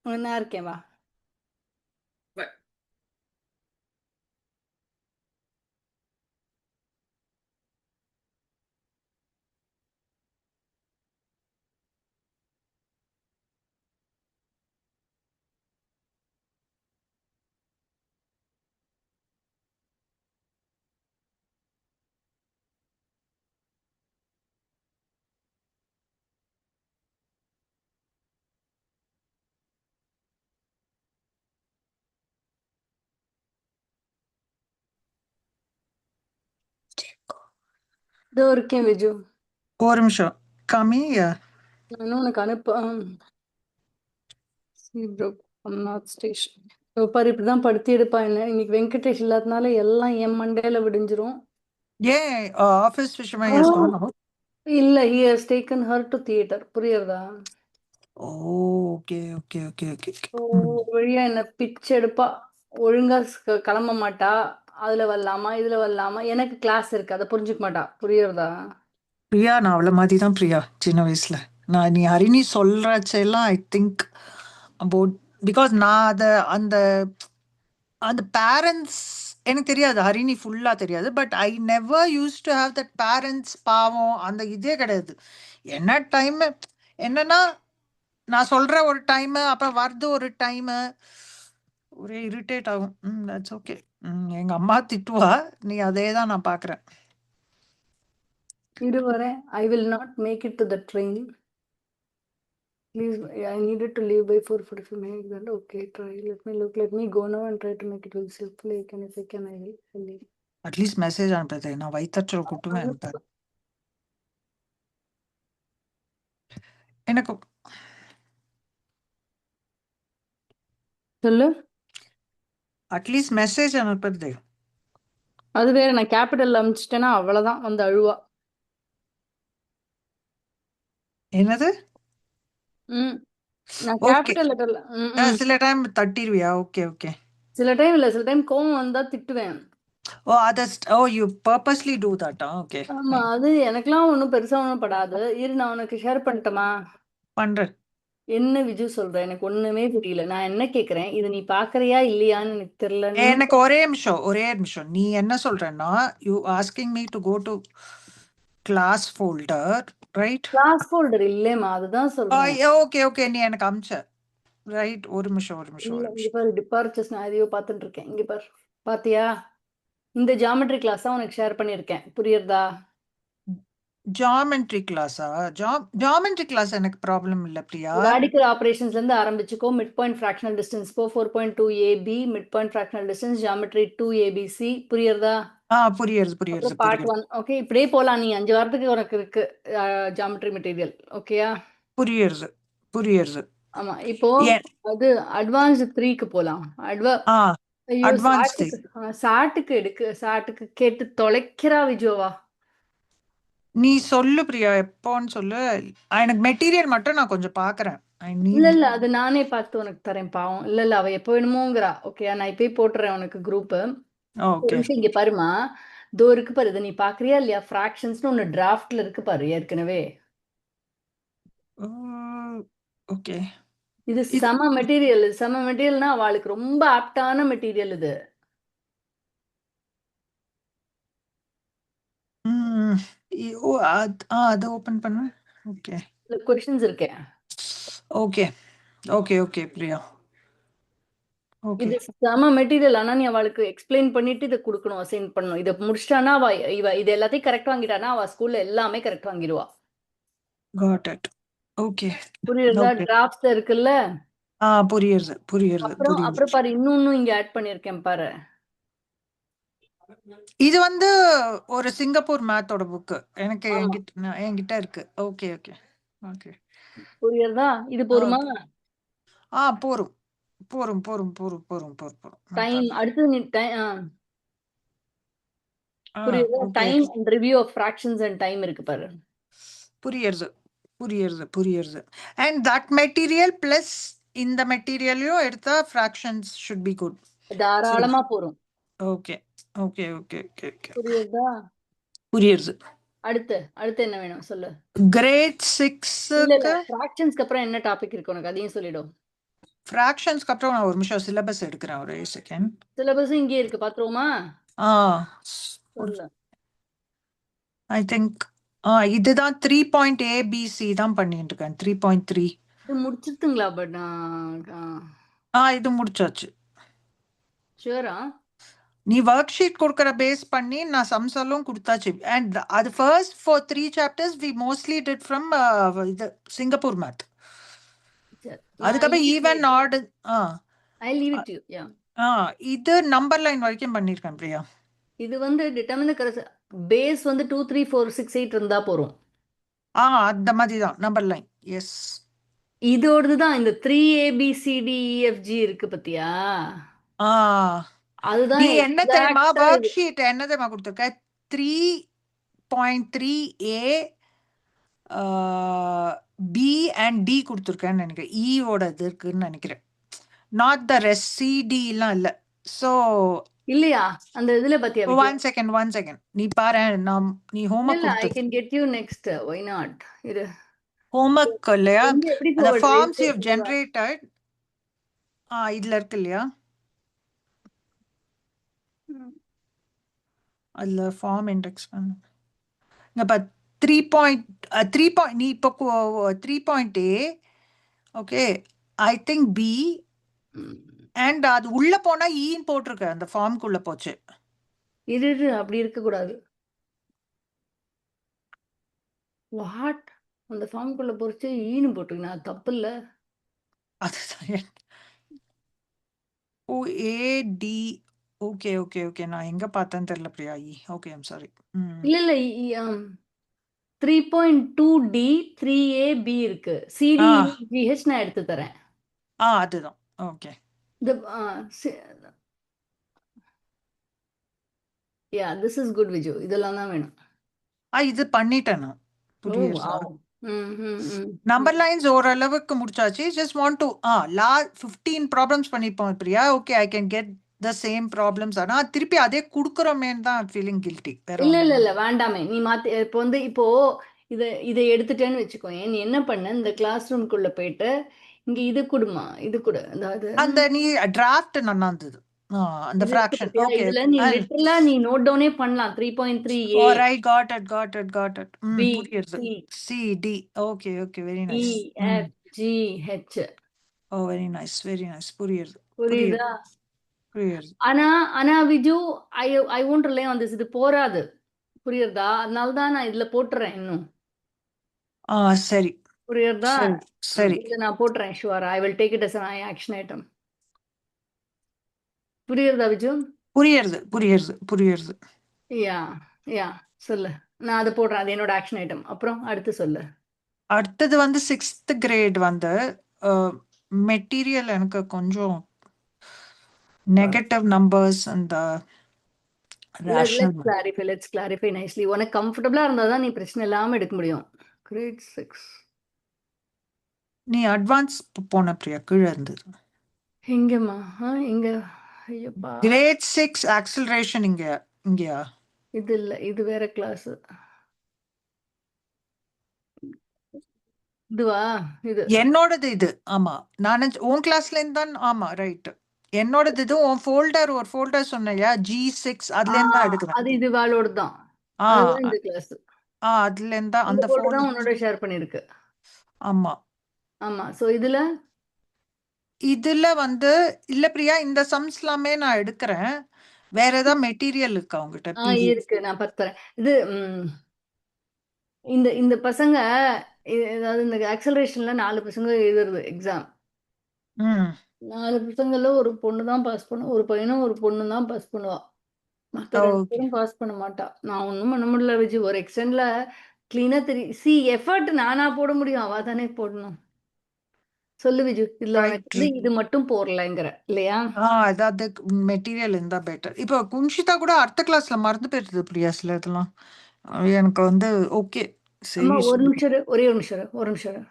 ஒன்னா இருக்கேன் வா. இதோ இருக்கேன் விஜு. ஒரு நிமிஷம் கம்மியா நானும் உனக்கு அனுப்ப நார்த் ஸ்டேஷன் பாரு இப்படிதான் படுத்தி எடுப்பா. என்ன இன்னைக்கு வெங்கடேஷ் இல்லாதனால எல்லாம் என் மண்டையில விடிஞ்சிரும். ஏன் ஆஃபீஸ் விஷயமா இஸ் கான் அவுட்? இல்ல, he has taken her to theater. புரியுறதா? ஓகே ஓகே ஓகே ஓகே வழியா என்ன பிச்சு எடுப்பா. ஒழுங்கா கிளம்ப மாட்டா. அதுல வரலாமா இதுல வரலாமா, எனக்கு கிளாஸ் இருக்கு அதை புரிஞ்சுக்க மாட்டா. புரியுறதா? பிரியா நான் அவளை மாதிரி தான் பிரியா சின்ன வயசுல. நான் நீ ஹரிணி சொல்றச்செல்லாம் ஐ திங்க் அபவுட் பிகாஸ் நான் அதை அந்த அந்த பேரண்ட்ஸ் எனக்கு தெரியாது, ஹரிணி ஃபுல்லா தெரியாது. But I never use to have that parents பாவம் அந்த இதே கிடையாது. என்ன டைம் என்னன்னா நான் சொல்ற ஒரு டைம் அப்புறம் வருது ஒரு டைம் ஒரே இரிட்டேட் ஆகும். That's okay. எங்க அம்மா திட்டுவா, நீ அதே தான் நான் பாக்குறேன். இரு வரேன். I will not make it to the train. Please, I needed to leave by 4:45 minutes. Then okay, try. Let me go now and try to make it with safely. If I can, I will leave. At least message அனுப்புறது, நான் வயிற்றுல குட்டுவேன் அனுப்ப எனக்கு. சொல்லு. At least message அனுப்புறது. அது வேற, நான் கேபிட்டல் அமிச்சிட்டேன்னா அவ்வளவுதான் வந்து அழுவா. என்னது? நான் ஓகே. கேபிட்டல் லெட்டர்ல சில டைம் தட்டிடுவியா? Okay okay. சில டைம் இல்ல, சில டைம் கோவம் வந்தா திட்டுவேன். Oh oh you purposely do that. Okay ஆமா, அது எனக்கெல்லாம் ஒன்றும் பெருசா ஒன்றும் படாது. இரு, நான் உனக்கு ஷேர் பண்ணட்டுமா? பண்றேன். என்ன விஜு சொல்ற, எனக்கு ஒண்ணுமே புரியல. நான் என்ன கேக்குறேன், இது நீ பாக்குறியா இல்லையான்னு எனக்கு தெரியல. எனக்கு ஒரே நிமிஷம் நீ என்ன சொல்றேன்னா, you asking me to go to class folder, right? Class folder இல்லேம்மா, அதுதான் சொல்றேன். ஓகே ஓகே, நீ எனக்கு அமிச்ச ரைட். ஒரு நிமிஷம் ஒரு நிமிஷம் இல்ல, ஒரு இங்க நிமிஷம். பாரு, டிபார்ச்சர்ஸ் நான் எதையோ பார்த்துட்டு இருக்கேன். இங்க பாரு, பாத்தியா? இந்த ஜாமெட்ரி கிளாஸ் தான் உனக்கு ஷேர் பண்ணியிருக்கேன். புரியுறதா? ஜாமெட்ரி கிளாஸா? ஜாமெட்ரி கிளாஸ் எனக்கு ப்ராப்ளம் இல்ல பிரியா. ராடிக்கல் ஆபரேஷன்ஸ்ல இருந்து ஆரம்பிச்சுக்கோ. மிட் பாயிண்ட் ஃபிராக்ஷனல் டிஸ்டன்ஸ் போ. 4.2 AB mid point fractional distance geometry 2 ABC. புரியுறதா? புரியுது புரியுது அப்புறம் பார்ட் புரியுது 1. ஓகே, இப்படியே போலாம். நீ 5 வாரத்துக்கு உனக்கு இருக்கு ஜாமெட்ரி மெட்டீரியல். ஓகேயா? புரியுது புரியுது. ஆமா, இப்போ ஏன் அது அட்வான்ஸ்டு 3க்கு போலாம். ஆ ஐயோ, அட்வான்ஸ் திங். சாட்டுக்கு கேட்டு தொலைக்கிறா விஜோவா. நீ சொல்லு பிரியா, எப்போன்னு சொல்லு. எனக்கு மெட்டீரியல் மட்டும் நான் கொஞ்சம் பாக்குறேன். ஐ இல்ல நீட். இல்ல, அது நானே பார்த்து உனக்கு தரேன். பாவம். இல்ல இல்ல, அவ எப்போ வேணுமோங்கிறா. ஓகே, நான் இப்பயே போட்டுறேன் உனக்கு குரூப். ஒரு ஓகே நிமிஷம் இங்க பாருமா. இதோ இருக்கு பாரு, இதை நீ பாக்குறியா இல்லையா? ஃபிராக்ஷன்ஸ்னு ஒன்னு டிராஃப்ட்ல இருக்கு பாரு ஏற்கனவே. ஓகே. இது இது செம மெட்டீரியல். செம மெட்டீரியல்னா அவளுக்கு ரொம்ப ஆப்டான மெட்டீரியல் இது. ம், அது ஓபன் பண்ணு. ஓகே கொஸ்டின்ஸ் இருக்கேன். Okay okay okay Priya. Okay இது செம மெட்டீரியல். ஆனா நீ அவளுக்கு எக்ஸ்பிளைன் பண்ணிட்டு இதை கொடுக்கணும், அசைன் பண்ணணும். இதை முடிச்சிட்டானா இவ இது எல்லாத்தையும் கரெக்ட் வாங்கிட்டானா அவ ஸ்கூல்ல எல்லாமே கரெக்ட் வாங்கிடுவா. Got it. ஓகே புரியுறதா? ஓகே. டிராஃப்ட்ஸ் இருக்குல்ல. புரியுது புரியுது அப்புறம் புரியுது. அப்புறம் பாரு, இன்னொன்னும் இங்க ஆட் பண்ணிருக்கேன் பாரு. இது வந்து ஒரு சிங்கப்பூர் மேத்தோட புக். எனக்கு ஆமா, என்கிட்ட இருக்கு. Okay okay okay. புரியுறதா? இது போருமா? போரும் போரும் போரும் போரும் போரும் போரும் போரும். டைம் அடுத்து நீ புரியுதா? Okay. Time and review of fractions and time இருக்கு பாரு. புரியுது புரியுது புரியுது. அண்ட் தட் மெட்டீரியல் பிளஸ் இந்த மெட்டீரியலையும் எடுத்தா ஃப்ராக்ஷன்ஸ் ஷுட் பி குட். தாராளமா போரும். Okay okay okay okay okay. புரியுதா? புரியுது. அடுத்து என்ன வேணும் சொல்லு. கிரேட் இல்ல 6க்கு ஃபிராக்ஷன்ஸ்க்கு அப்புறம் என்ன டாபிக் இருக்கு உனக்கு, அதையும் சொல்லிடும். ஃப்ராக்ஷன்ஸ்க்கு அப்புறம் நான் ஒரு நிமிஷம் சிலபஸ் எடுக்கிறேன், ஒரே செகண்ட். சிலபஸும் இங்கே இருக்கு, பாத்துருவோமா? சொல்லு. ஐ திங்க் இதுதான் 3.ABC தான் பண்ணிட்டு இருக்கேன். 3.3 இது முடிச்சிருத்துங்களா? பட் இது முடிச்சாச்சு. ஷுவரா? நீ ஒர்க் ஷீட் கொடுக்குற பேஸ் பண்ணி நான் சம்ஸெல்லாம் கொடுத்தாச்சு. அண்ட் அது first for 3 chapters we mostly did from இது சிங்கப்பூர் மேத். அதுக்கப்புறம் even odd I leave it you. Yeah, இது நம்பர் லைன் வரைக்கும் பண்ணியிருக்கேன் பிரியா. இது வந்து டிட்டர்மின் பேஸ் வந்து 2 3 4 6 8 இருந்தா போறோம். அந்த மாதிரி தான் நம்பர் லைன். எஸ், இதோடது தான் இந்த 3ABCDEFG இருக்கு பத்தியா? அதுதான் நீ என்ன தெரியுமா exact ஆ ஒர்க் இது. ஷீட் என்ன தெரியுமா கொடுத்துருக்க? 3.3A பி அண்ட் டி கொடுத்துருக்கேன்னு நினைக்கிறேன். ஈயோட இது இருக்குன்னு நினைக்கிறேன். நாட் த ரெஸ்ட் சிடிலாம் இல்லை. ஸோ இல்லையா அந்த இதுல பத்தியா? ஒன் செகண்ட் நீ பாரு. நீ ஹோம்ஒர்க் இல்ல, ஐ கொடுத்து can get you next. Why not? இது ஹோம்ஒர்க் இல்லையா? எங்க எப்படி அந்த forward forms you raise generated இதுல இருக்கு இல்லையா? அதுல ஃபார்ம் இண்டெக்ஸ் பண்ணு. இங்க பா 3. நீ இப்போ 3.A okay, I think B and அது உள்ள போனா ஈன்னு போட்டிருக்க, அந்த ஃபார்முக்குள்ள போச்சு. இரு அப்படி இருக்க கூடாது. வாட்? அந்த ஃபார்முக்குள்ள பொறிச்சு ஈனு போட்டுக்கணும், அது தப்பு இல்ல. அதுதான். ஓ ஏடி. ஓகே ஓகே ஓகே, நான் எங்க பார்த்தேன்னு தெரியல பிரியா. Okay, I'm sorry. இல்ல 3.2D 3AB இருக்கு. CDEGH நான் எடுத்து தரேன். அதுதான். ஓகே, இந்த யா, திஸ் இஸ் குட் விஜு. இதெல்லாம் தான் வேணும். இது பண்ணிட்டேன் நான். புரியுதா? ம். நம்பர் லைன்ஸ் ஓரளவுக்கு முடிச்சாச்சு. ஜஸ்ட் வாண்ட் டு 15 ப்ராப்ளம்ஸ் பண்ணிப்போம் Priya. Okay, I can get the same problems. ஆனா திருப்பி அதே குடுக்குறோமேன்னு தான் ஃபீலிங் கில்ட்டி. இல்ல வேண்டாமே. நீ இப்போ இதை எடுத்துட்டேன்னு வச்சுக்கோ. நீ என்ன பண்ண, இந்த கிளாஸ் ரூம்குள்ள போயிட்டு இங்க இது குடுமா, இது கூட. அதாவது அந்த நீ டிராஃப்ட் நல்லா இருந்தது. அந்த ஃபிராக்ஷன். ஓகே, இதுல நீ லிட்டரலா நீ நோட் டவுனே பண்ணலாம். 3.3A alright, got it. B புரியுது. C C D. Okay very E nice. F G H. Very nice புரியுது. புரியுதா? புரியுது. ஆனா விஜு, ஐ won't rely on this. இது போராது, புரியுறதா? அதனால தான் நான் இதுல போட்டுறேன் இன்னும். சரி புரியுறதா? சரி. இதை நான் போட்டுறேன். Sure, I will take it as an action item. புரியுறதா விஜு? புரியுறது. யா சொல்லு. நான் அதை போடுறேன், அது என்னோட ஆக்ஷன் ஐட்டம். அப்புறம் அடுத்து சொல்லு. அடுத்தது வந்து 6th கிரேட் வந்து மெட்டீரியல் எனக்கு கொஞ்சம் நெகட்டிவ் நம்பர்ஸ் அந்த let's clarify nicely. உனக்கு கம்ஃபர்டபுளா இருந்தாதான் நீ பிரச்சனை இல்லாம எடுக்க முடியும். கிரேட் 6 நீ அட்வான்ஸ் போன பிரியா, கீழே இருந்தது. எங்கம்மா? எங்க? ஐயப்பா, கிரேட் 6 ஆக்சலரேஷன் இங்கயா? இது இல்ல, இது வேற கிளாஸ். இதுவா? இது என்னோடது இது. ஆமா, நான் உன் கிளாஸ்ல இருந்து தான். ஆமா, ரைட். என்னோடது இது. உன் ஒரு ஃபோல்டர் சொன்னையா G6, அதுல இருந்து தான் எடுக்கிறேன். அது இது வாளோட தான். அதுதான் இந்த கிளாஸ். அதுல இருந்து தான் அந்த அந்த ஃபோல்டர் தான் உன்னோட ஷேர் பண்ணிருக்கு. ஆமா. சோ இதுல வந்து இல்ல பிரியா, இந்த சம்ஸ் எல்லாமே நான் எடுக்கிறேன். வேற ஏதாவது மெட்டீரியல் இருக்கா உங்ககிட்ட? இருக்கு, நான் பார்த்துறேன். இது இந்த பசங்க, அதாவது இந்த ஆக்சலரேஷன்ல 4 பசங்க எழுதுறது எக்ஸாம். 4 பசங்கள்ல ஒரு பொண்ணு தான் பாஸ் பண்ணும், ஒரு பையனும் ஒரு பொண்ணு தான் பாஸ் பண்ணுவா. மற்ற 2 பேரும் பாஸ் பண்ண மாட்டா. நான் ஒன்றும் பண்ண முடியல விஜி. ஒரு எக்ஸ்டெண்ட்ல கிளீனா தெரியும். எஃபர்ட் நானா போட முடியும், அவ தானே போடணும். சொல்லு விஜு, இதுல உனக்கு இது மட்டும் போடலைங்கிற இல்லையா? அதாவது மெட்டீரியல் இருந்தா பெட்டர். இப்போ குன்ஷிதா கூட அடுத்த கிளாஸ்ல மறந்து போயிடுது பிரியா சில இதெல்லாம். எனக்கு வந்து ஓகே. ஒரு நிமிஷம், ஒரே ஒரு நிமிஷம்.